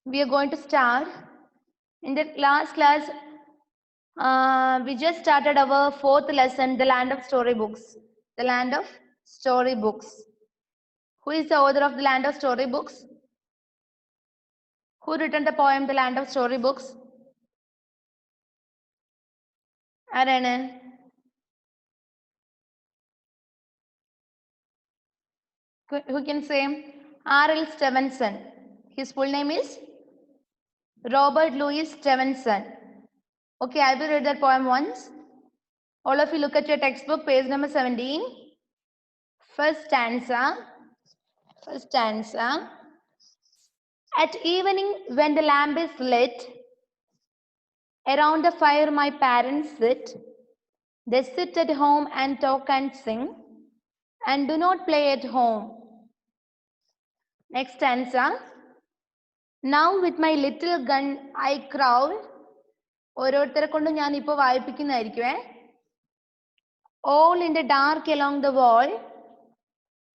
we are going to start. In the last class, we just started our fourth lesson, The Land of Storybooks. The Land of Storybooks. Who is the author of The Land of Storybooks? Who written the poem The Land of Storybooks? Arane. Who can say? R.L. Stevenson. His full name is Robert Louis Stevenson. Okay, I will read that poem once. All of you look at your textbook, page number 17. First stanza. First stanza. At evening, when the lamp is lit, around the fire my parents sit. They sit at home and talk and sing, and do not play at home. Next stanza. Now with my little gun I crawl. ഓരോരുത്തരെ കൊണ്ട് ഞാൻ ഇപ്പോൾ വായിപ്പിക്കുന്നതായിരിക്കുമേ. All in the dark along the wall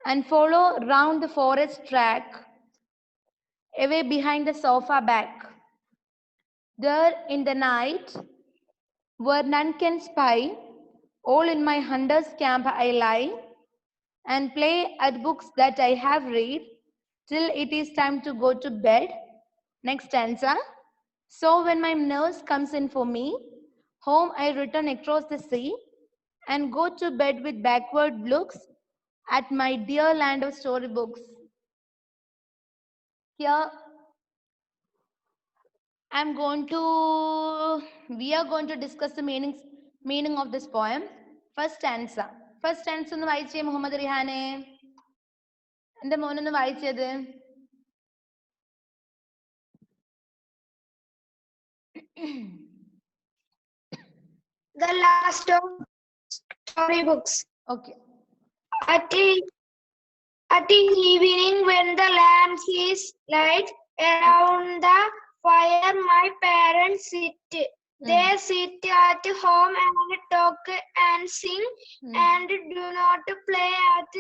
and follow round the forest track, away behind the sofa back. There in the night, where none can spy, all in my hunter's camp I lie, and play at books that I have read, till it is time to go to bed. Next stanza. So when my nurse comes in for me, home I return across the sea, and go to bed with backward looks at my dear land of storybooks. Here we are going to discuss the meaning of this poem. First stanza. First stanza ഒന്ന് വായിച്ചേ മുഹമ്മദ് റിഹാനെ. എൻ്റെ മോനൊന്ന് വായിച്ചത്. The last of storybooks. Okay. At evening, when the lamp is light, around the fire my parents sit. They sit at home and talk and sing, and do not play at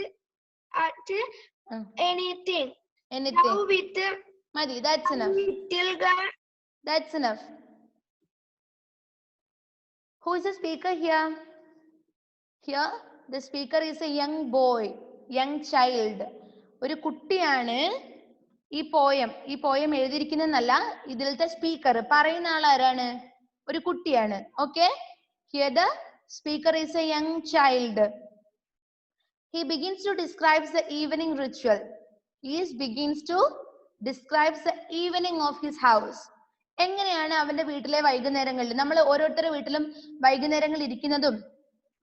anything. Anything. Now with Madi, that's enough. little gun. That's enough. Who is the speaker here? Here, the speaker is a young boy, young child. ഒരു കുട്ടിയാണ് ഈ poem എഴുതിയിരിക്കുന്നല്ല, ഇതിലത്തെ speaker പറയുന്ന ആൾ ആരാണ്? ഒരു കുട്ടിയാണ്. Okay, here the speaker is A young child. He begins to describe the evening ritual. He begins to describe the evening of his house. എങ്ങനെയാണ് അവന്റെ വീട്ടിലെ വൈകുന്നേരങ്ങളിൽ? നമ്മൾ ഓരോരുത്തരുടെ വീട്ടിലും വൈകുന്നേരങ്ങളിൽ ഇരിക്കുന്നതും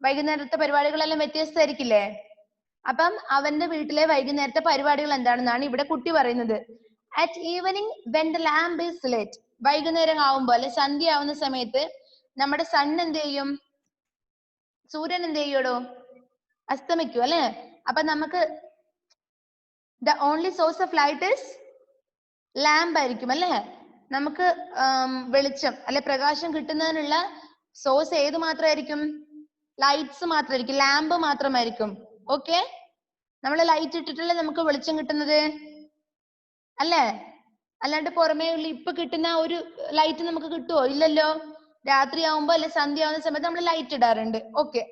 വൈകുന്നേരത്തെ പരിപാടികളെല്ലാം വ്യത്യസ്തമായിരിക്കില്ലേ? അപ്പം അവന്റെ വീട്ടിലെ വൈകുന്നേരത്തെ പരിപാടികൾ എന്താണെന്നാണ് ഇവിടെ കുട്ടി പറയുന്നത്. At evening when the lamp is lit, വൈകുന്നേരം ആവുമ്പോൾ അല്ലെ സന്ധ്യ ആവുന്ന സമയത്ത് നമ്മുടെ സൺ എന്ത് ചെയ്യും? സൂര്യൻ എന്ത് ചെയ്യോടോ? അസ്തമിക്കും അല്ലെ? അപ്പൊ നമുക്ക് the only source of light is lamp ആയിരിക്കും അല്ലെ? നമുക്ക് വെളിച്ചം അല്ലെ പ്രകാശം കിട്ടുന്നതിനുള്ള സോഴ്സ് ഏത് മാത്രമായിരിക്കും? ലൈറ്റ്സ് മാത്രമായിരിക്കും, ലാമ്പ് മാത്രമായിരിക്കും. ഓക്കെ, നമ്മൾ ലൈറ്റ് ഇട്ടിട്ടല്ലേ നമുക്ക് വെളിച്ചം കിട്ടുന്നത് അല്ലേ? അല്ലാണ്ട് പുറമേ ഉള്ള ഇപ്പൊ കിട്ടുന്ന ഒരു ലൈറ്റ് നമുക്ക് കിട്ടുമോ? ഇല്ലല്ലോ. രാത്രി ആവുമ്പോ അല്ലെ സന്ധ്യ ആവുന്ന സമയത്ത് നമ്മൾ ലൈറ്റ് ഇടാറുണ്ട്. Okay.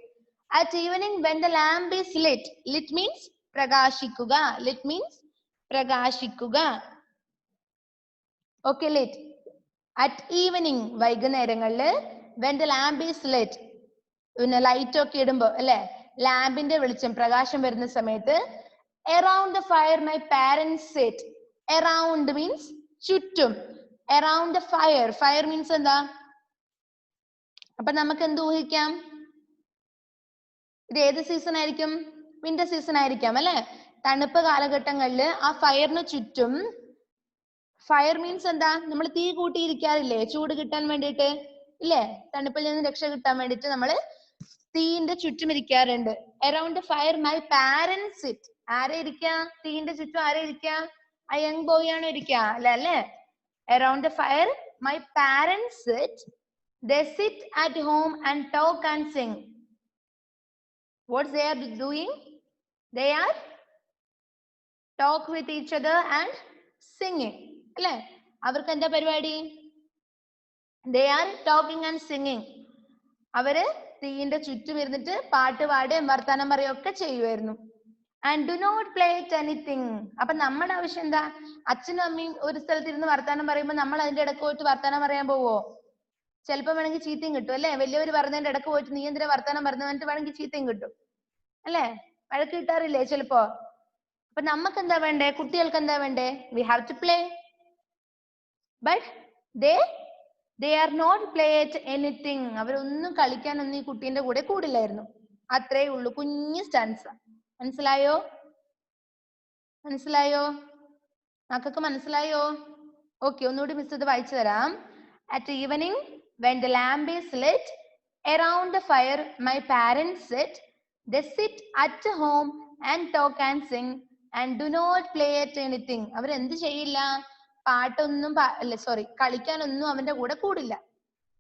At evening when the lamp is lit, lit means പ്രകാശിക്കുക. Lit means പ്രകാശിക്കുക. Okay, lit. At evening വൈകുന്നേരങ്ങളില് when the lamp is lit, പിന്നെ ലൈറ്റ് ഒക്കെ ഇടുമ്പോ അല്ലെ, ലാമ്പിന്റെ വെളിച്ചം പ്രകാശം വരുന്ന സമയത്ത് around the fire my parents sit. Around means ചുറ്റും. Around the fire. Fire means എന്താ? അപ്പൊ നമുക്ക് എന്ത് ഊഹിക്കാം? ഇത് ഏത് സീസൺ ആയിരിക്കും? വിന്റർ സീസൺ ആയിരിക്കാം അല്ലെ? തണുപ്പ് കാലഘട്ടങ്ങളിൽ ആ ഫയറിന് ചുറ്റും, ഫയർ മീൻസ് എന്താ? നമ്മൾ തീ കൂട്ടിയിരിക്കാറില്ലേ ചൂട് കിട്ടാൻ വേണ്ടിയിട്ട് ഇല്ലേ? തണുപ്പിൽ നിന്ന് രക്ഷ കിട്ടാൻ വേണ്ടിയിട്ട് നമ്മൾ തീന്റെ ചുറ്റും ഇരിക്കാറുണ്ട്. Around the fire my parents sit. ആരെ ഇരിക്കുക? തീന്റെ ചുറ്റും ആരെ ഇരിക്കുക? ആ യങ് ബോയ് ആണ് ഇരിക്കുക അല്ലേ? Around the fire my parents sit. They sit at home and talk and sing. What they are doing? They are talk with each other and singing. അല്ലേ? അവർക്ക് എന്താ പരിപാടി? They are talking and singing. അവര് തീയിന്റെ ചുറ്റും ഇരുന്നിട്ട് പാട്ട് പാടുകയും വർത്താനം പറയുകയും ഒക്കെ ചെയ്യുമായിരുന്നു. And do not play at anything. അപ്പൊ നമ്മുടെ ആവശ്യം എന്താ? അച്ഛനും അമ്മയും ഒരു സ്ഥലത്ത് ഇരുന്ന് വർത്താനം പറയുമ്പോൾ നമ്മൾ അതിന്റെ ഇടയ്ക്ക് പോയിട്ട് വർത്താനം പറയാൻ പോവോ? ചിലപ്പോൾ വേണമെങ്കിൽ ചീത്തയും കിട്ടും അല്ലേ? വലിയവര് പറഞ്ഞതിന്റെ ഇടയ്ക്ക് പോയിട്ട് നീ എന്തിനാ വർത്താനം പറഞ്ഞു എന്നിട്ട് വേണമെങ്കിൽ ചീത്തയും കിട്ടും അല്ലേ? വഴക്ക് കിട്ടാറില്ലേ ചിലപ്പോ? അപ്പൊ നമുക്ക് എന്താ വേണ്ടേ? കുട്ടികൾക്ക് എന്താ വേണ്ടേ? We have to play. But they are not play at anything. അവരൊന്നും കളിക്കാനൊന്നും ഈ കുട്ടീന്റെ കൂടെ കൂടില്ലായിരുന്നു. അത്രേ ഉള്ളൂ, കുഞ്ഞു സ്റ്റാൻസ. മനസ്സിലായോ? മനസ്സിലായോ? മക്കൾക്ക് മനസ്സിലായോ? ഓക്കെ, ഒന്നുകൂടി മിസ് ഇത് വായിച്ചു തരാം. At evening, when the lamp is lit, around the fire my parents sit. They sit at home and talk and sing and do not play at anything. അവരെന്ത് ചെയ്യില്ല? പാട്ടൊന്നും അല്ല സോറി കളിക്കാനൊന്നും അവന്റെ കൂടെ കൂടില്ല.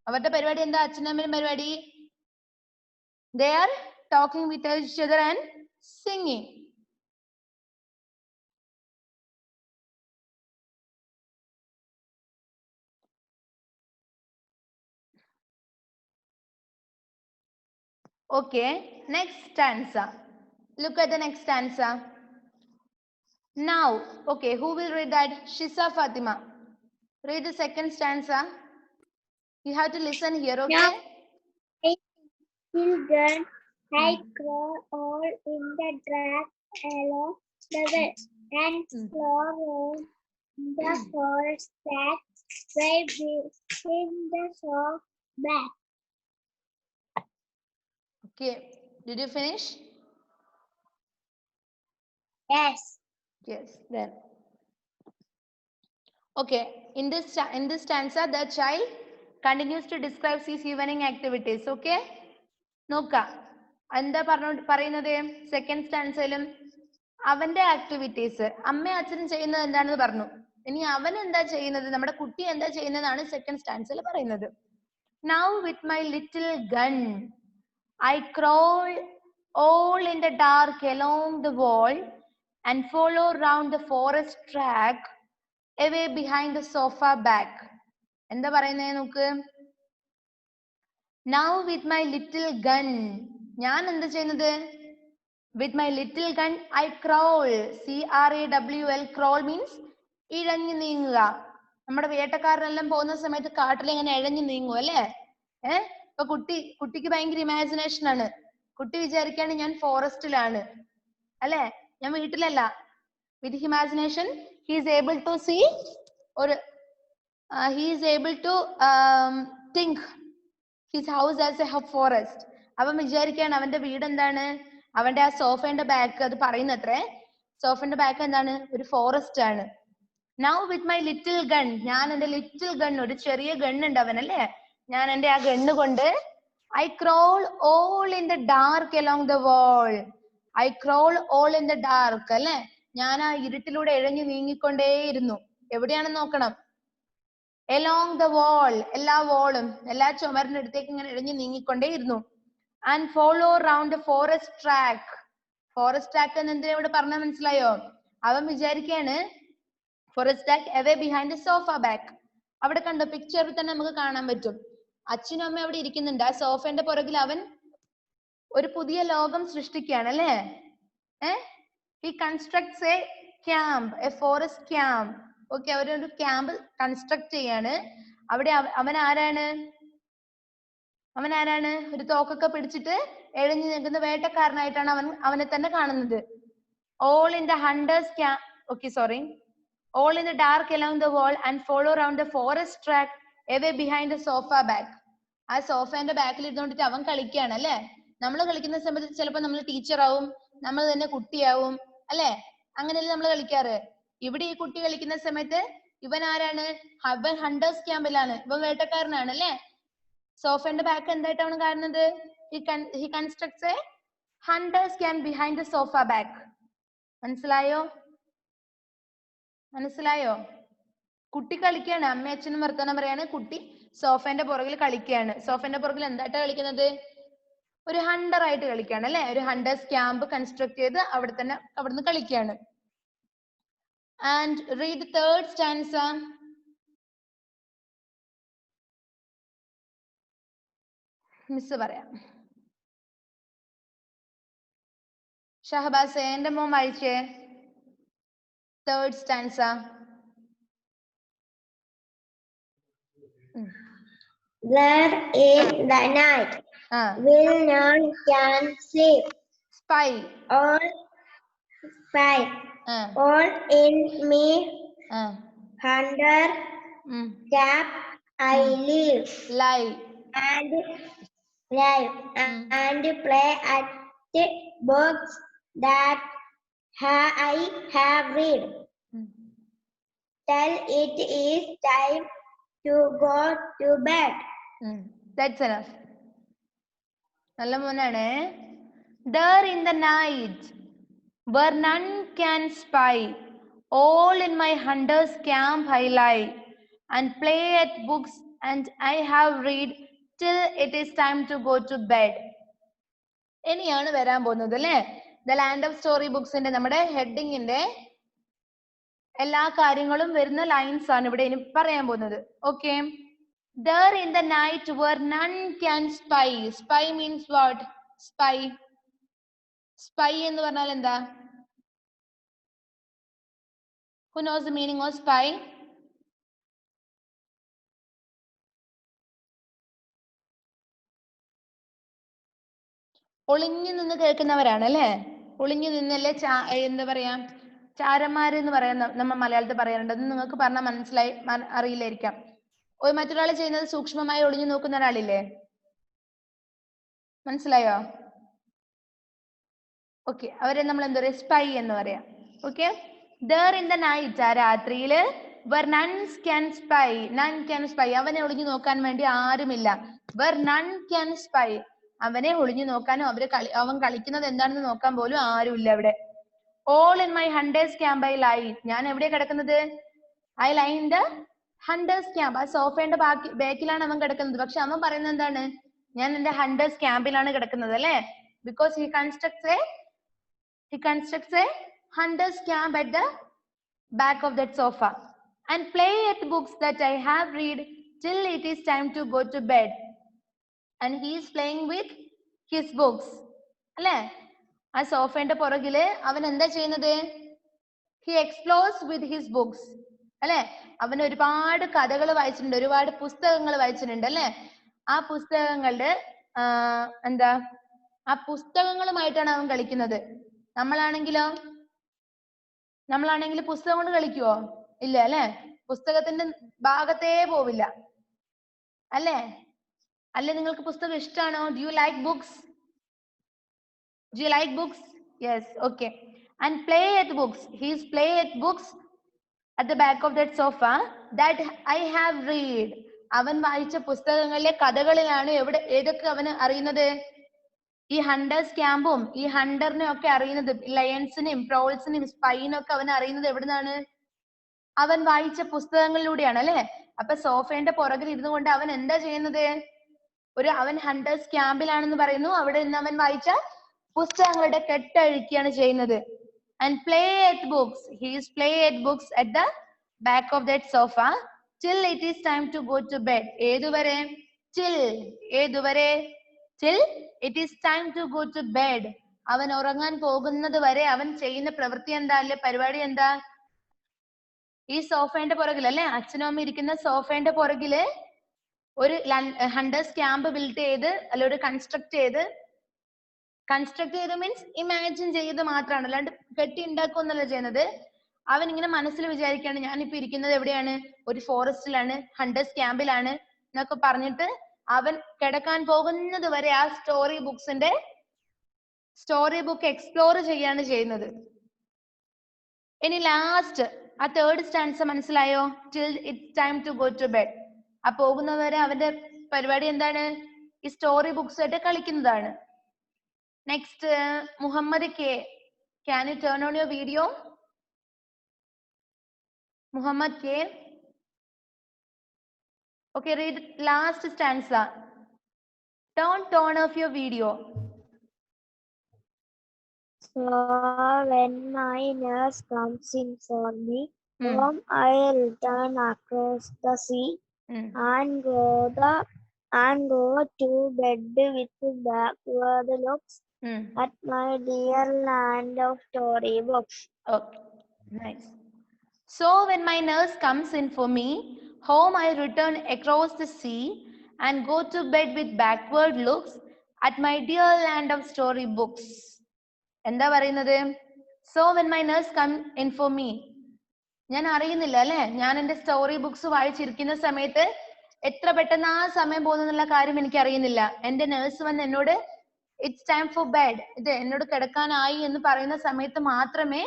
അവരുടെ പരിപാടി എന്താ? അച്ഛനമ്മയും പരിപാടി they are talking with each other and singing. Okay, next stanza. Look at the next stanza. Now, okay, who will read that? Shisa Fatima. Read the second stanza. You have to listen here, okay? Now, children, I crawl all in the dark along the way and explore the forest that way behind the soft back. Okay, did you finish? Yes. Yes, then. Okay, in this stanza, the child continues to describe his evening activities. Okay? നോക്ക എന്താ പറയുന്നത്? Second സ്റ്റാൻസയിലും അവന്റെ activities അമ്മയും അച്ഛനും ചെയ്യുന്നത് എന്താണെന്ന് പറഞ്ഞു. ഇനി അവൻ എന്താ ചെയ്യുന്നത്, നമ്മുടെ കുട്ടി എന്താ ചെയ്യുന്നതാണ് സെക്കൻഡ് സ്റ്റാൻസയിൽ പറയുന്നത്. Now with my little gun I crawl all in the dark along the wall and follow round the forest track away behind the sofa back. എന്താ പറയുന്നേ നോക്ക്. Now with my little gun, ഞാൻ എന്താ ചെയ്യുന്നത്? With my little gun I crawl. CRAWL. Crawl means ഇഴഞ്ഞു നീങ്ങുക. നമ്മുടെ വേട്ടക്കാരനെല്ലാം പോകുന്ന സമയത്ത് കാട്ടിൽ ഇങ്ങനെ ഇഴഞ്ഞു നീങ്ങും അല്ലേ? ഇപ്പൊ കുട്ടിക്ക് ഭയങ്കര ഇമാജിനേഷൻ ആണ്. കുട്ടി വിചാരിക്കാണ് ഞാൻ ഫോറസ്റ്റിലാണ് അല്ലെ, ഞാൻ വീട്ടിലല്ല. With imagination he is able to see or he is able to think his house as a forest. അവൻ വിചാരിക്കാണ് അവന്റെ വീട് എന്താണ്, അവന്റെ ആ സോഫയുടെ ബാക്ക്, അത് പറയുന്നത്രേ സോഫയുടെ ബാക്ക് എന്താണ്, ഒരു ഫോറസ്റ്റ് ആണ്. Now with my little gun, ഞാൻ എന്റെ ലിറ്റിൽ ഗൺ, ഒരു ചെറിയ ഗണ്ണുണ്ട് അവനല്ലേ, ഞാൻ എന്റെ ആ ഗണ്ണ് കൊണ്ട് I crawl all in the dark along the wall. I crawl all in the dark അല്ലെ, ഞാൻ ആ ഇരുട്ടിലൂടെ ഇഴഞ്ഞു നീങ്ങിക്കൊണ്ടേയിരുന്നു. എവിടെയാണെന്ന് നോക്കണം. along the wall, എല്ലാ വോളും എല്ലാ ചുമരിന്റെ അടുത്തേക്ക് ഇങ്ങനെ ഇഴഞ്ഞു നീങ്ങിക്കൊണ്ടേയിരുന്നു. and follow round the forest track. Forest track എന്ന് എന്തിനാ ഇവിടെ പറഞ്ഞാൽ മനസ്സിലായോ? അവൻ വിചാരിക്കാണ് forest track away behind the sofa back. അവിടെ കണ്ടോ പിക്ചറിൽ തന്നെ നമുക്ക് കാണാൻ പറ്റും. അച്ഛനും അമ്മയും അവിടെ ഇരിക്കുന്നുണ്ട്. ആ സോഫന്റെ പുറകിൽ അവൻ ഒരു പുതിയ ലോകം സൃഷ്ടിക്കുകയാണ് അല്ലേ? he constructs a camp, a forest camp. Okay, അവരൊരു ക്യാമ്പ് കൺസ്ട്രക്ട് ചെയ്യാണ്. അവിടെ അവൻ ആരാണ്? ഒരു തോക്കൊക്കെ പിടിച്ചിട്ട് എഴഞ്ഞു നിൽക്കുന്ന വേട്ടക്കാരനായിട്ടാണ് അവനെ തന്നെ കാണുന്നത്. all in the hunters camp. Okay, sorry. all in the dark along the wall and follow around the forest track away behind the sofa back. ആ സോഫന്റെ ബാക്കിൽ ഇരുന്നോണ്ടിട്ട് അവൻ കളിക്കുകയാണ് അല്ലെ. നമ്മൾ കളിക്കുന്ന സമയത്ത് ചിലപ്പോൾ നമ്മൾ ടീച്ചർ ആവും, നമ്മൾ തന്നെ കുട്ടിയാവും അല്ലെ, അങ്ങനെയല്ലേ നമ്മൾ കളിക്കാറ്. ഇവിടെ ഈ കുട്ടി കളിക്കുന്ന സമയത്ത് ഇവൻ ആരാണ്? അവൻ ഹണ്ടേഴ്സ് ക്യാമ്പിലാണ്, ഇവൻ വേട്ടക്കാരനാണ് അല്ലെ. സോഫന്റെ ബാക്ക് എന്തായിട്ടാണ് കാണുന്നത്? he constructs a hunters camp behind the sofa back. മനസ്സിലായോ? കുട്ടി കളിക്കുകയാണ്, അമ്മ അച്ഛനും വർത്തമാനം പറയാണ്, കുട്ടി സോഫന്റെ പുറകിൽ കളിക്കുകയാണ്. സോഫന്റെ പുറകിൽ എന്തായിട്ടാ കളിക്കുന്നത്? ഒരു ഹണ്ടർ ആയിട്ട് കളിക്കുകയാണ് അല്ലെ. ഒരു ഹണ്ടേഴ്സ് ക്യാമ്പ് കൺസ്ട്രക്ട് ചെയ്ത് അവിടുന്ന് കളിക്കുകയാണ്. And read the third stanza. Miss പറയാം. ഷഹബാസ് എന്റെ മോൻ വായിച്ചേ third stanza. There in the night, will none can sleep. Spy. All spy. All in me. Under cap I live. Lie. And live and play at the books that I have read. Till it is time to go to bed. That's enough. നല്ല മോനാണ്. There in the night, where none can spy, all in my hunter's camp I lie, and play at books and I have read till it is time to go to bed. ഇനിയാണ് വരാൻ പോകുന്നത് അല്ലേ? The Land of Story ബുക്സിന്റെ നമ്മുടെ ഹെഡിങ്ങിന്റെ എല്ലാ കാര്യങ്ങളും വരുന്ന lines ആണ് ഇവിടെ ഇനി പറയാൻ പോകുന്നത്. Okay. There in the night where none can spy. Spy means what? Spy. Spy എന്ന് പറഞ്ഞാൽ എന്താ? Who knows the meaning of spy? ഒളിഞ്ഞു നിന്ന് കേൾക്കുന്നവരാണ് അല്ലേ? ഒളിഞ്ഞു നിന്നല്ലേ എന്താ പറയാ ചാരന്മാര് എന്ന് പറയാൻ നമ്മൾ മലയാളത്തിൽ പറയാറുണ്ട്. അത് നിങ്ങൾക്ക് പറഞ്ഞാൽ മനസ്സിലായി അറിയില്ലായിരിക്കാം. മറ്റൊരാൾ ചെയ്യുന്നത് സൂക്ഷ്മമായി ഒളിഞ്ഞു നോക്കുന്ന ഒരാളില്ലേ? മനസ്സിലായോ? ഓക്കെ, അവരെ നമ്മൾ എന്താ പറയാ? സ്പൈ എന്ന് പറയാം. Okay. There in the night, ആ രാത്രിയില് where none can spy. None can spy. അവനെ ഒളിഞ്ഞു നോക്കാൻ വേണ്ടി ആരുമില്ല. Where none can spy. അവനെ ഒളിഞ്ഞു നോക്കാനും അവൻ കളിക്കുന്നത് എന്താണെന്ന് നോക്കാൻ പോലും ആരുമില്ല അവിടെ. All in my hunter's camp I lie. ഞാൻ എവിടെയാ കിടക്കുന്നത്? I lie in the hunter's camp. ആ സോഫയുടെ ബാക്കിലാണ് അവൻ കിടക്കുന്നത്. പക്ഷെ അവൻ പറയുന്നത് എന്താണ്? ഞാൻ എന്റെ ഹണ്ടേഴ്സ് ക്യാമ്പിലാണ് കിടക്കുന്നത് അല്ലേ? Because he constructs a hunter's camp at the back of that sofa and play at books that I have read till it is time to go to bed. And he is playing with his books. അല്ലേ? ആ സോഫയുടെ പുറകില് അവൻ എന്താ ചെയ്യുന്നത്? He explores with his books. അല്ലെ? അവൻ ഒരുപാട് കഥകൾ വായിച്ചിട്ടുണ്ട്, ഒരുപാട് പുസ്തകങ്ങൾ വായിച്ചിട്ടുണ്ട് അല്ലെ? ആ പുസ്തകങ്ങളുടെ എന്താ ആ പുസ്തകങ്ങളുമായിട്ടാണ് അവൻ കളിക്കുന്നത്. നമ്മളാണെങ്കിൽ പുസ്തകം കൊണ്ട് കളിക്കുവോ? ഇല്ല അല്ലെ? പുസ്തകത്തിന്റെ ഭാഗത്തേ പോവില്ല അല്ലേ? അല്ലെ? നിങ്ങൾക്ക് പുസ്തകം ഇഷ്ടമാണോ? Do you like books? Do you like books? Yes. Okay. And play at books. He's play at books at the back of that sofa that I have read. അവൻ വായിച്ച പുസ്തകങ്ങളിലെ കഥകളിലാണ് ഏതൊക്കെ അവന് അറിയുന്നത്? ഈ ഹണ്ടേഴ്സ് ക്യാമ്പും ഈ ഹണ്ടറിനെ ഒക്കെ അറിയുന്നത്, ലയൺസിനെയും പ്രോൾസിനെയും സ്പൈനും ഒക്കെ അവൻ അറിയുന്നത് എവിടുന്നാണ്? അവൻ വായിച്ച പുസ്തകങ്ങളിലൂടെയാണ് അല്ലെ? അപ്പൊ സോഫയുടെ പുറകിൽ ഇരുന്നു കൊണ്ട് അവൻ എന്താ ചെയ്യുന്നത്? അവൻ ഹണ്ടേഴ്സ് ക്യാമ്പിലാണെന്ന് പറയുന്നു. അവിടെ നിന്ന് അവൻ വായിച്ച പുസ്തകങ്ങളുടെ കെട്ടഴിക്കുകയാണ് ചെയ്യുന്നത്. And play at books. He is play at books at the back of that sofa till it is time to go to bed. ഏതുവരെ? Till it is time to go to bed. അവൻ ഉറങ്ങാൻ പോകുന്നത് വരെ അവൻ ചെയ്യുന്ന പ്രവൃത്തി എന്താ? അല്ലെ പരിപാടി എന്താ? ഈ സോഫയുടെ പുറകിൽ അല്ലെ, അച്ഛനും അമ്മ ഇരിക്കുന്ന സോഫയുടെ പുറകില് ഒരു ഹണ്ടേഴ്സ് ക്യാമ്പ് ബിൽഡ് ചെയ്ത് അല്ലെ ഒരു കൺസ്ട്രക്ട് ചെയ്ത് മീൻസ് ഇമാജിൻ ചെയ്ത് മാത്രമാണ്, അല്ലാണ്ട് കെട്ടി ഉണ്ടാക്കുമെന്നല്ല ചെയ്യുന്നത്. അവൻ ഇങ്ങനെ മനസ്സിൽ വിചാരിക്കുകയാണ്, ഞാനിപ്പോ ഇരിക്കുന്നത് എവിടെയാണ്? ഒരു ഫോറസ്റ്റിലാണ്, ഹണ്ടേഴ്സ് ക്യാമ്പിലാണ് എന്നൊക്കെ പറഞ്ഞിട്ട് അവൻ കിടക്കാൻ പോകുന്നത് വരെ ആ സ്റ്റോറി ബുക്ക് എക്സ്പ്ലോർ ചെയ്യാണ് ചെയ്യുന്നത്. ഇനി ലാസ്റ്റ് ആ തേർഡ് സ്റ്റാൻസ മനസ്സിലായോ? Till it's time to go to bed. ആ പോകുന്നവരെ അവന്റെ പരിപാടി എന്താണ്? ഈ സ്റ്റോറി ബുക്സ് ആയിട്ട് കളിക്കുന്നതാണ്. Next, Muhammad K. Can you turn on your video? Muhammad K. Okay, read last stanza. Don't turn off your video. So when my nurse comes in for me, home I'll turn across the sea and go the and go to bed with backward looks at my dear land of storybooks. Okay, nice. So when my nurse comes in for me, home I return across the sea and go to bed with backward looks at my dear land of storybooks. എന്താ പറയുന്നത്? So when my nurse come in for me, ഞാൻ അറിയുന്നില്ല അല്ലെ, ഞാൻ എൻ്റെ story books വായിച്ചിരിക്കുന്ന സമയത്ത് എത്ര പെട്ടെന്ന് ആ സമയം പോകുന്നുള്ള കാര്യം എനിക്ക് അറിയുന്നില്ല. എൻ്റെ നേഴ്സ് വന്ന് എന്നോട് ഇറ്റ്സ് ടൈം ഫോർ ബെഡ്, ഇത് എന്നോട് കിടക്കാനായി എന്ന് പറയുന്ന സമയത്ത് മാത്രമേ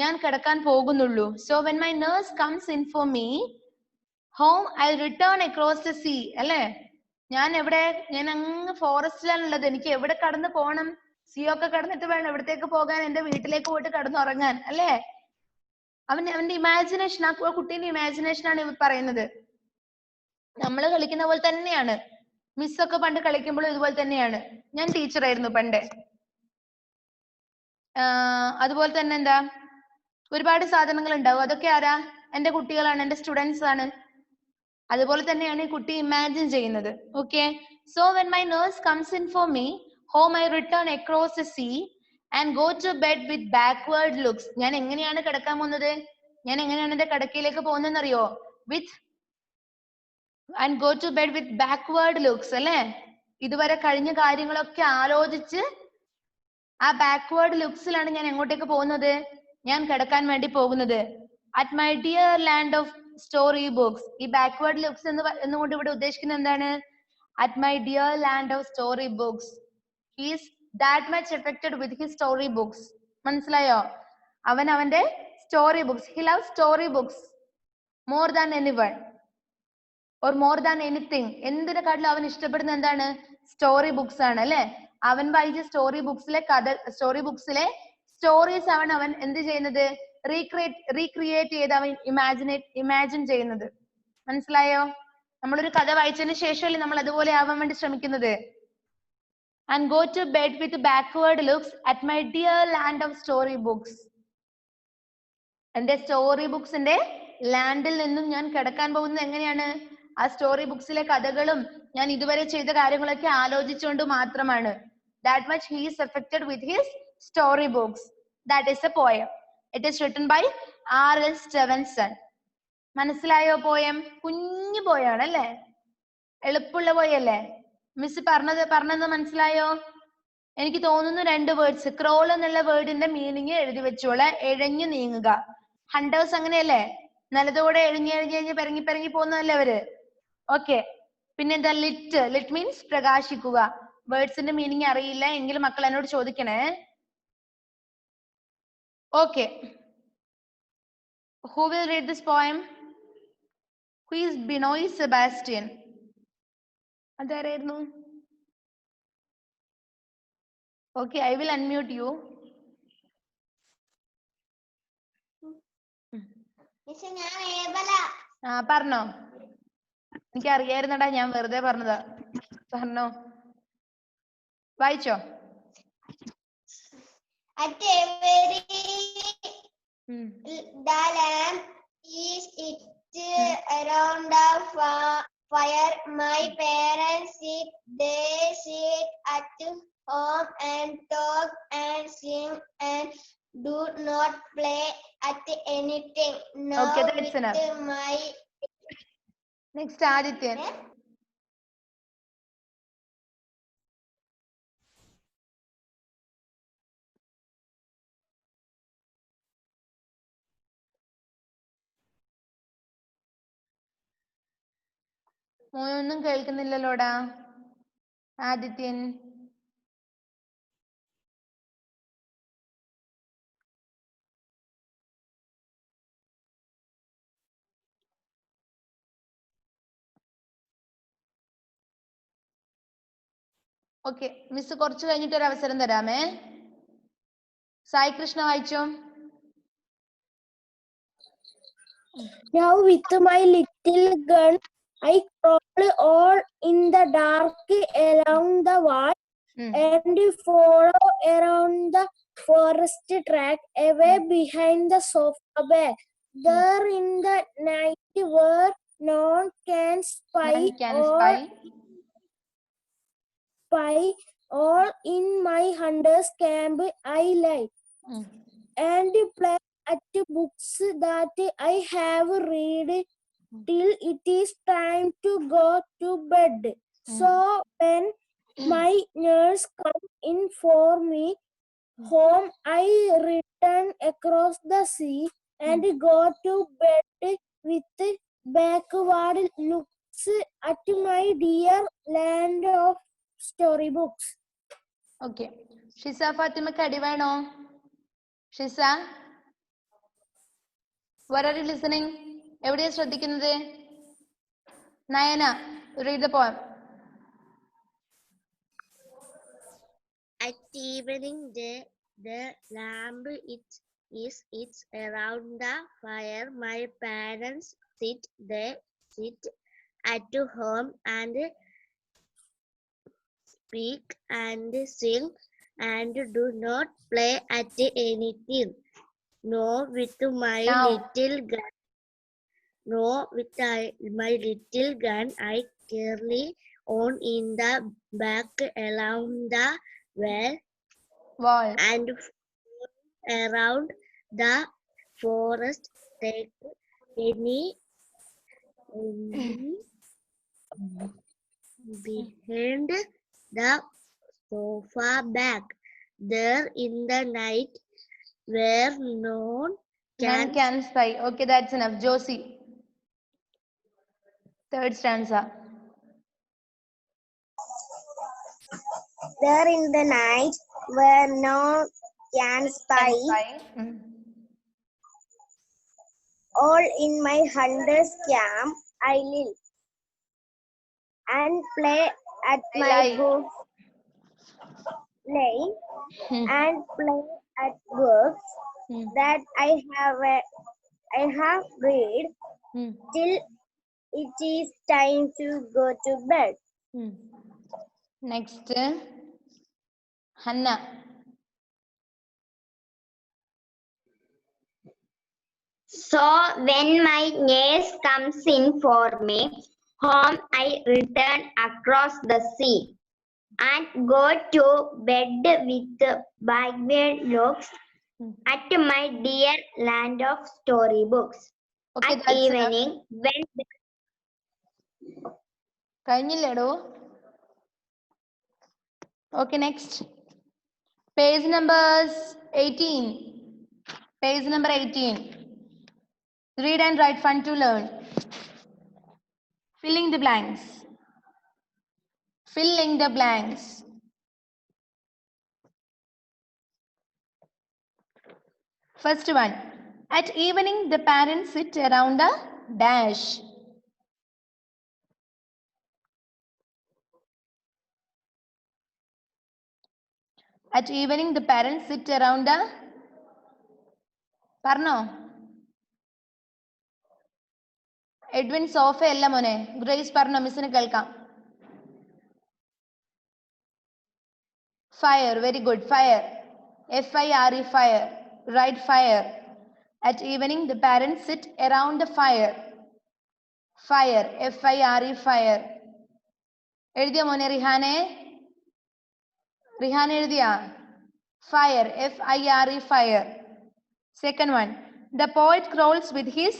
ഞാൻ കിടക്കാൻ പോകുന്നുള്ളൂ. So when my nurse comes in for me home I return across the see അല്ലെ. ഞാൻ അങ്ങ് ഫോറസ്റ്റിലാണുള്ളത്, എനിക്ക് എവിടെ കടന്നു പോകണം? സീ ഒക്കെ കടന്നിട്ട് വേണം എവിടത്തേക്ക് പോകാൻ? എൻ്റെ വീട്ടിലേക്ക് പോയിട്ട് കടന്നുറങ്ങാൻ അല്ലേ? അവന്റെ ഇമാജിനേഷൻ, ആ കുട്ടീന്റെ ഇമാജിനേഷൻ ആണ് ഇവർ പറയുന്നത്. നമ്മൾ കളിക്കുന്ന പോലെ തന്നെയാണ്. മിസ്സൊക്കെ പണ്ട് കളിക്കുമ്പോഴും ഇതുപോലെ തന്നെയാണ്. ഞാൻ ടീച്ചറായിരുന്നു പണ്ട്. അതുപോലെ തന്നെ എന്താ, ഒരുപാട് സാധനങ്ങൾ ഉണ്ടാവും. അതൊക്കെ ആരാ? എൻ്റെ കുട്ടികളാണ്, എൻ്റെ സ്റ്റുഡൻസ് ആണ്. അതുപോലെ തന്നെയാണ് ഈ കുട്ടി ഇമാജിൻ ചെയ്യുന്നത്. Okay, so when my nurse comes in for me home I return across the sea and go to bed with backward looks. ഞാൻ എങ്ങനെയാണ് കിടക്കാൻ പോകുന്നത്? ഞാൻ എങ്ങനെയാണ് എൻ്റെ കിടക്കയിലേക്ക് പോകുന്നതെന്ന് അറിയോ? With and go to bed with backward looks അല്ലെ. ഇതുവരെ കഴിഞ്ഞ കാര്യങ്ങളൊക്കെ ആലോചിച്ച് ആ ബാക്ക്വേർഡ് ലുക്സിലാണ് ഞാൻ എങ്ങോട്ടേക്ക് പോകുന്നത്? ഞാൻ കിടക്കാൻ വേണ്ടി പോകുന്നത്. At my dear land of story books. ഈ ബാക്ക്വേർഡ് ലുക്സ് എന്നുകൊണ്ട് ഇവിടെ ഉദ്ദേശിക്കുന്നത് എന്താണ്? At my dear land of story books. He is that much affected with his story books. മനസ്സിലായോ? അവന്റെ story books, he love story books more than anyone or more than anything. എന്തിനെക്കാട്ടിലും അവൻ ഇഷ്ടപ്പെടുന്ന എന്താണ്? സ്റ്റോറി ബുക്സ് ആണ് അല്ലെ. അവൻ വായിച്ച സ്റ്റോറി ബുക്സിലെ സ്റ്റോറീസ് ആണ് അവൻ എന്ത് ചെയ്യുന്നത്? റീക്രിയേറ്റ് ചെയ്ത് അവൻ ഇമാജിൻ ചെയ്യുന്നത്. മനസ്സിലായോ? നമ്മളൊരു കഥ വായിച്ചതിന് ശേഷമല്ലേ നമ്മൾ അതുപോലെ ആവാൻ വേണ്ടി ശ്രമിക്കുന്നത്. And go to bed with backward looks at my dear land of story books. എന്റെ സ്റ്റോറി ബുക്സിന്റെ ലാൻഡിൽ നിന്നും ഞാൻ കിടക്കാൻ പോകുന്നത് എങ്ങനെയാണ്? ആ സ്റ്റോറി ബുക്സിലെ കഥകളും ഞാൻ ഇതുവരെ ചെയ്ത കാര്യങ്ങളൊക്കെ ആലോചിച്ചുകൊണ്ട് മാത്രമാണ്. That much he is affected with his story books. That is a poem. It is written by R.L. Stevenson. മനസ്സിലായോ പോയം? കുഞ്ഞു പോയാണ് അല്ലേ? എളുപ്പമുള്ള പോയല്ലേ? മിസ് പറഞ്ഞത് മനസ്സിലായോ? എനിക്ക് തോന്നുന്നു 2 വേർഡ്സ്. ക്രോൾ എന്നുള്ള വേർഡിന്റെ മീനിങ് എഴുതി വെച്ചോളെ. എഴഞ്ഞു നീങ്ങുക. ഹണ്ടേഴ്സ് അങ്ങനെയല്ലേ? നിലത്തോടെ എഴിഞ്ഞ് പെരങ്ങി പോകുന്നതല്ലേ അവര്? ഓക്കെ, പിന്നെന്താ? ലിറ്റ് മീൻസ് പ്രകാശിക്കുക. വേർഡ്സിന്റെ മീനിങ് അറിയില്ല എങ്കിലും മക്കൾ എന്നോട് ചോദിക്കണേ. Okay, who will read this poem? Who is Binoy Sebastian? അതാരായിരുന്നു? Okay, I will unmute you. പറഞ്ഞോ. എനിക്ക് അറിയായിരുന്നടാ, ഞാൻ വെറുതെ പറഞ്ഞതാ. പറഞ്ഞോ, വായിച്ചോ. The lamp is it around the fire. My parents sit, they sit at home and talk and sing and do not play at anything. Now Okay, that's enough. my Next, Adityan. മോനൊന്നും കേൾക്കുന്നില്ലല്ലോടാ Adityan. Okay, miss കുറച്ച് കഴിഞ്ഞിട്ട് ഒരു അവസരം തരാമേ. സായി കൃഷ്ണ വായിച്ചോ. Now with my little gun I crawl all in the dark along the wall and follow around the forest track away behind the sofa bed. There in the night where no one can spy spy all in my hunter's camp I like, and play at books that I have read till it is time to go to bed. So when my nurse come in for me home, I return across the sea and go to bed with backward looks at my dear land of storybooks. Okay. Shisa Fatima Kadivano. Shisa? What are you listening? Everybody is Shradhikinade. Nayana, read the poem. At evening, the lamp is around the fire. My parents sit at home and speak and sing and do not play at anything. No, with my Now. little gun. No, with my little gun, I carry on in the back along the Wall. and around the forest. Take any behind the sofa back there in the night where none None can spy. Okay, that's enough. Josie. Third stanza. There in the night where no can spy, all in my hunter's camp I live, and play at my books, play and play at books that I have read till it is time to go to bed. Next, Hannah. So when my nurse comes in for me home, I return across the sea and go to bed with backward looks at my dear land of storybooks. Okay, At that's evening, enough. Okay, next. Page numbers 18. Page number 18. Read and write, fun to learn. Filling the blanks. Filling the blanks. First one. At evening, the parents sit around a dash. At evening, the parents sit around a... Parno. Edwin sofa ella mone. Grace parno missine kelkam. Fire, very good. Fire. F-I-R-E, fire. Write fire. At evening, the parents sit around the fire. Fire. F-I-R-E, fire. എഴുതിയ മോനെ റിഹാനെ റിഹാൻ എഴുതിയ fire F-I-R-E, fire. Second one. The poet crawls with his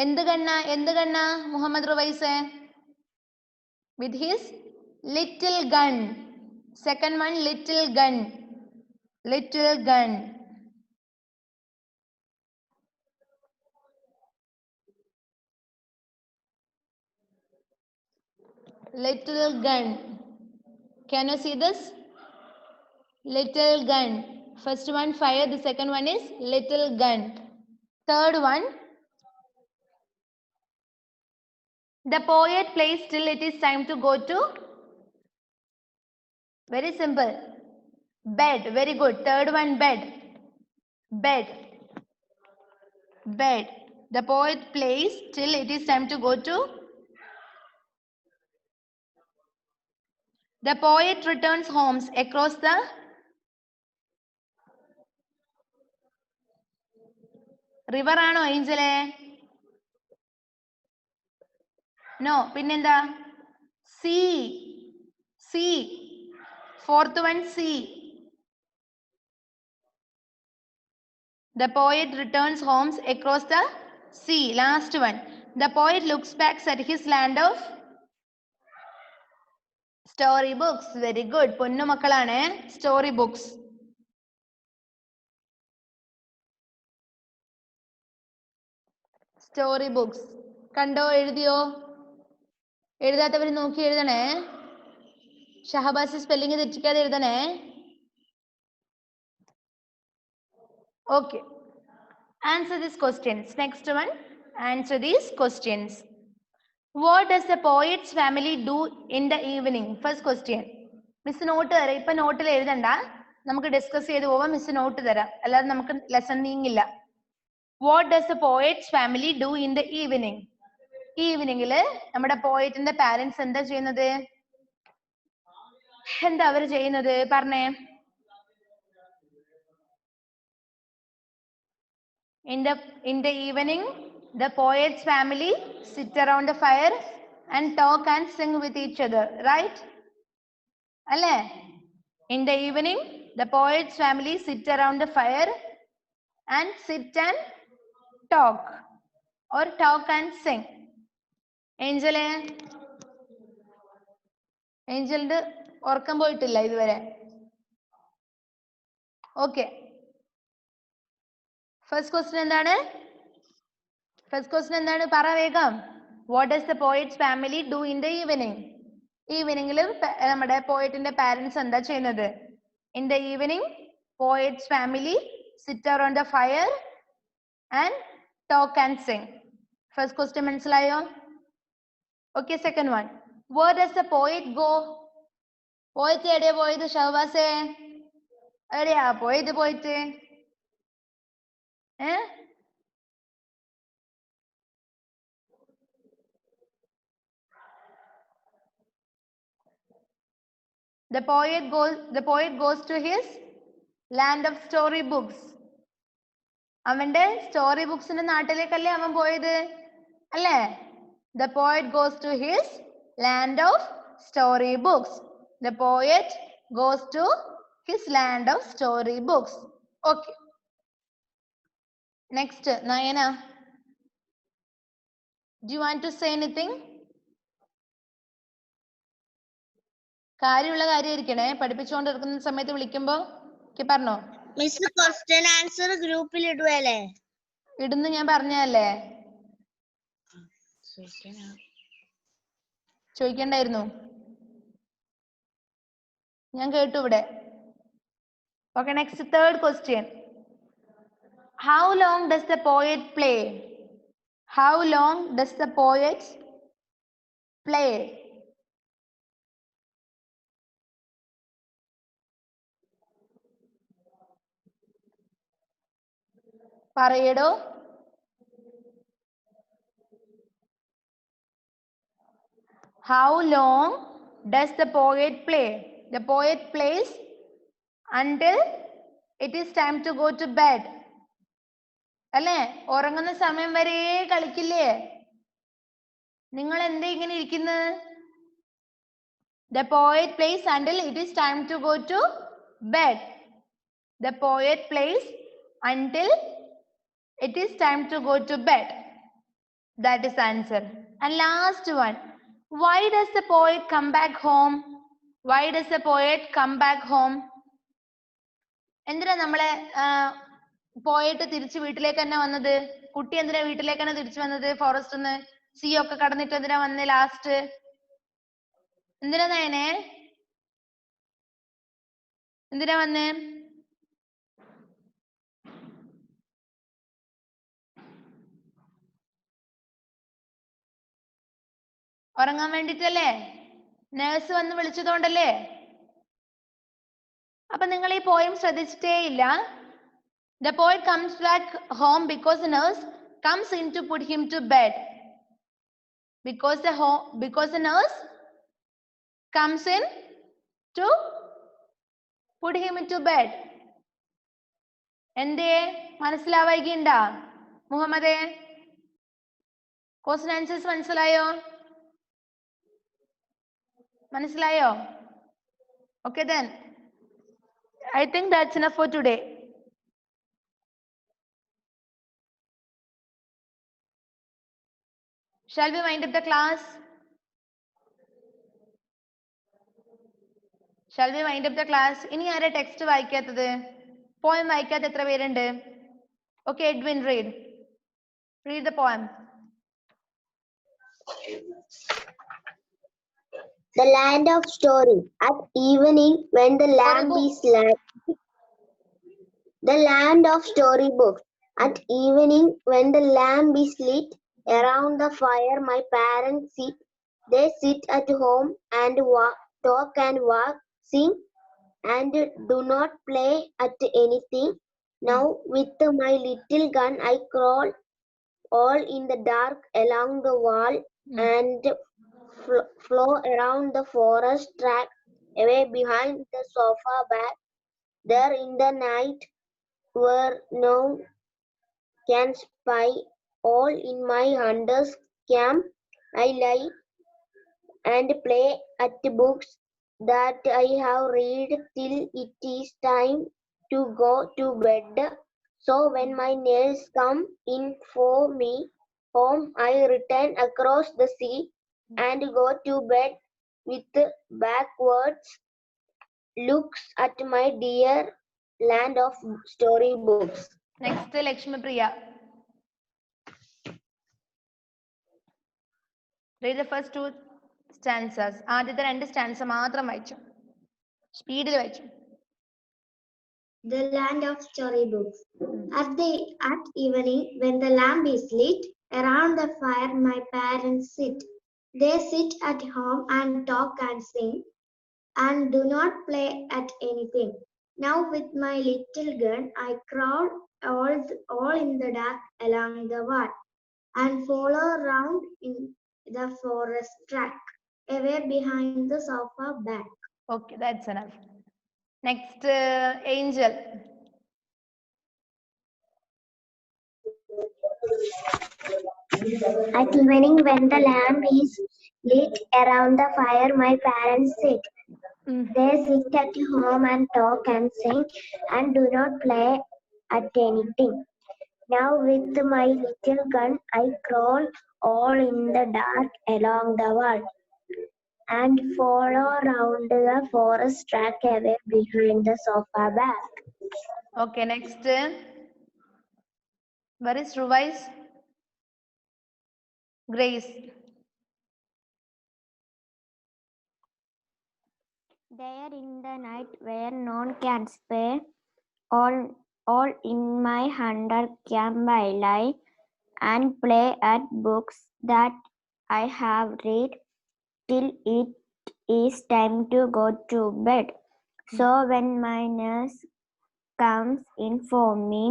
എന്ത് കണ്ണ Muhammad റുവൈസെ with his little gun. Second one, little gun. Little gun. Little gun. Can you see this? Little gun. First one, fire. The second one is little gun. Third one, the poet plays till it is time to go to... Very simple. Bed. Very good. Third one, bed. Bed. Bed. The poet plays till it is time to go to... The poet returns homes across the... River ആണോ ഏഞ്ചലെ? No, പിന്നെന്താ? C. C. Fourth one C. The poet returns homes across the sea. Last one. The poet looks back at his land of story books. Very good. പൊന്നു മക്കളാണ് story books. Story books കണ്ടോ? എഴുതിയോ? എഴുതാത്തവർ നോക്കി എഴുതണേ. Shahbaz spelling തെറ്റിക്കാതെ എഴുതണേ. Okay. Answer these questions. Next one. Answer these questions. What does the poet's family do in the evening? First question. Miss note തരാം. ഇപ്പൊ നോട്ടിൽ എഴുതണ്ട, നമുക്ക് ഡിസ്കസ് ചെയ്ത് പോവാം. മിസ് നോട്ട് തരാം, അല്ലാതെ നമുക്ക് ലെസൺ നീങ്ങില്ല. What does the poet's family do in the evening? ഈവനിങ്ങില് നമ്മുടെ പോയറ്റിന്റെ പാരന്റ്സ് എന്താ ചെയ്യുന്നത്? എന്താ അവര് ചെയ്യുന്നത്? പറഞ്ഞേ. In the evening, the poet's family sit around the fire and talk and sing with each other, right? Alle? In the evening, the poet's family sit around the fire and sit and talk, or talk and sing. Angel, Angelന്റെ ഉറക്കം പോയിട്ടില്ല ഇതുവരെ. Okay. First question എന്താണ്? First question എന്താണ്? പറ വേഗം. What does the poet's family do in the evening? ഈവനിങ്ങിൽ നമ്മുടെ പോയറ്റിന്റെ parents എന്താ ചെയ്യുന്നത്? In the evening, poet's family sit around the fire and talk and sing. First question മനസ്സിലായോ? Okay, second one. Where does the poet go? Poet എവിടെയാ പോയത്? ഷഹബാസേ എവിടെയാ പോയത്? പോയിട്ട് The poet goes to his land of story books. അവന്റെ story ബുക്സിന്റെ നാട്ടിലേക്കല്ലേ അവൻ പോയത്? അല്ലേ? The poet goes to his land of story books. The poet goes to his land of story books. Okay. Next, Nayana. Do you want to say anything? കാര്യമുള്ള കാര്യമായിരിക്കണേ. പഠിപ്പിച്ചുകൊണ്ടിരിക്കുന്ന സമയത്ത് വിളിക്കുമ്പോ പറഞ്ഞോ. Miss question answer ഗ്രൂപ്പിൽ ഇടുവല്ലേ? ഇടുന്നു, ഞാൻ പറഞ്ഞല്ലേ. ചോദിക്കണ്ടായിരുന്നു, ഞാൻ കേട്ടു ഇവിടെ. Okay, next, third question. How long does the poet play? How long does the poet play? പറയടോ. How long does the poet play? The poet plays until it is time to go to bed. അല്ലേ? ഉറങ്ങുന്ന സമയം വരെ കളിക്കില്ലേ? നിങ്ങൾ എന്താ ഇങ്ങനെ ഇരിക്കുന്നത്? The poet plays until it is time to go to bed. The poet plays until it is time to go to bed. That is answer. And last one. Why does the poet come back home? Why does the poet come back home? എന്തിനാ നമ്മളെ പോയിട്ട് തിരിച്ച് വീട്ടിലേക്ക് തന്നെ വന്നത്? കുട്ടി എന്തിനാ വീട്ടിലേക്ക് തന്നെ തിരിച്ചു വന്നത്? ഫോറസ്റ്റ് നിന്ന് സീ ഒക്കെ കടന്നിട്ട് എന്തിനാ വന്നേ ലാസ്റ്റ്? എന്തിനാ നയനെ? എന്തിനാ വന്നേ? ഉറങ്ങാൻ വേണ്ടിട്ടല്ലേ? നേഴ്സ് വന്ന് വിളിച്ചതുകൊണ്ടല്ലേ? അപ്പൊ നിങ്ങൾ ഈ പോയം ശ്രദ്ധിച്ചിട്ടേ ഇല്ല. The poet comes back home because the nurse comes in to put him to bed. Because the nurse comes in to put him into bed. എന്തേ മനസ്സിലാവായികയുണ്ടാ മുഹമ്മദേ? ക്വസ്റ്റ്യൻ ആൻസേഴ്സ് മനസ്സിലായോ? മനസ്സിലായോ? Okay then. I think that's enough for today. Shall we wind up the class? Shall we wind up the class? ഇനി ആരാ text വായിക്കാത്തത്? Poem വായിക്കാത്ത എത്ര പേരുണ്ട്? Okay, Edwin, read. Read the poem. The land of story. At evening, when the lamp is lit. The land of storybooks. At evening, when the lamp is lit, around the fire my parents sit. They sit at home and talk and walk, sing, and do not play at anything. Now, with my little gun, I crawl all in the dark along the wall and flow around the forest track away behind the sofa back. There in the night, where no can spy, all in my hunter's camp, I lie and play at the books that I have read till it is time to go to bed. So when my neighbors come in for me home, I return across the sea and go to bed with backwards looks at my dear land of storybooks. Next, Lakshmi Priya. Read the first two stanzas. ആദ്യത്തെ രണ്ട് stanza മാത്രം വായിച്ചു. സ്പീഡിൽ വായിച്ചു. The land of storybooks. At evening, when the lamp is lit, around the fire my parents sit. They sit at home and talk and sing, and do not play at anything. Now with my little gun, I crawl all in the dark along the wall, and follow round in the forest track, away behind the sofa back. Okay, that's enough. Next, Angel. At evening, when the lamp is lit, around the fire my parents sit. They sit at home and talk and sing and do not play at anything. Now with my little gun I crawl all in the dark along the wall and follow round the forest track away behind the sofa back. Okay, next. Where is Ruvais? Grace. There in the night where none can spare, all in my hunter camp I lie and play at books that I have read till it is time to go to bed. So when my nurse comes in for me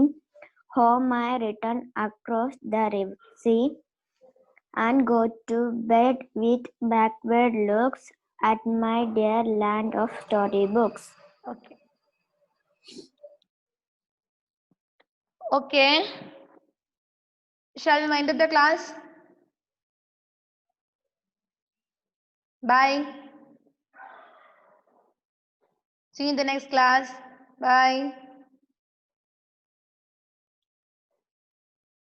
home, I return across the sea and go to bed with backward looks at my dear land of storybooks. Okay. Okay. Shall we wind up the class? Bye. See you in the next class. Bye.